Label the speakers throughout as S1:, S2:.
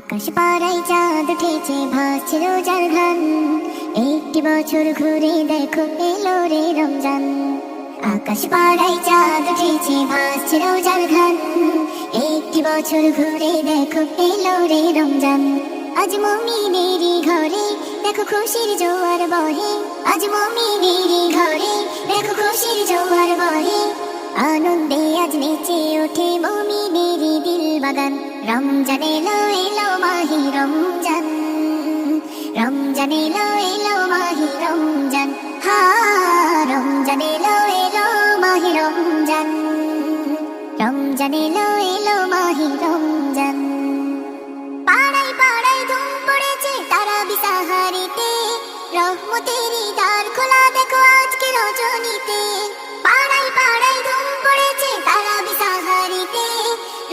S1: আকাশ পাড়ায় চাঁদ উঠেছে ভাসছে রোজার ঘ্রাণ, একটি বছর ঘুরে দেখো এলো রে রমজান। আকাশ পাড়ায় চাঁদ উঠেছে ভাসছে রোজার ঘ্রাণ, একটি বছর ঘুরে দেখো এলো রে রমজান। আজ মুমিনেরই ঘরে দেখো খুশির জোয়ার বহে, আজ মুমিনেরই ঘরে দেখো খুশির জোয়ার বহে। আনন্দে আজ নেচে ওঠে মুমিনেরই দিল বাগান। রমজান এলো এলো মাহি রমজান, রমজান এলো এলো মাহি রমজান। হা রমজান এলো এলো মাহি রমজান, রমজান এলো এলো মাহি রমজান। পাড়ায় পাড়ায় ধুম পড়েছে তারাবি সাহারিতে, রহমতেরই দ্বার খোলা দেখো আজকে রজনীতে। পাড়ায় পাড়ায় ধুম পড়েছে তারাবি সাহারিতে,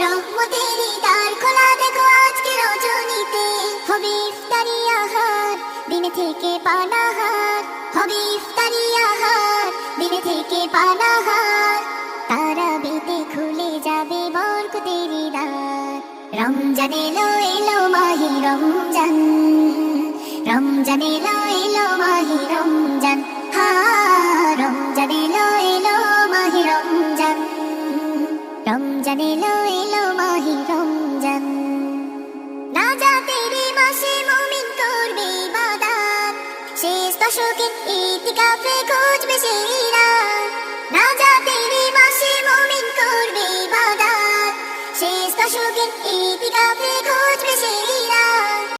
S1: রহমতেরই দ্বার খোলা দেখো আজকে রজনীতে। হবে ইফতারি আহার দিনে থেকে পানাহার, হবে ইফতারি আহার দিনে থেকে পানাহার। তারাবিতে খুলে যাবে বরকতেরই দ্বার। রমজান এলো এলো মাহি রমজান, রমজান এলো এলো মাহি রমজান। হা রমজান এলো এলো মাহি রমজান, রমজান এলো এলো মাহি রমজান। নাজাতের মাসে মুমিন করবে ইবাদত, শেষ দশকে ইতিকাফে খুঁজবে সেই রাত।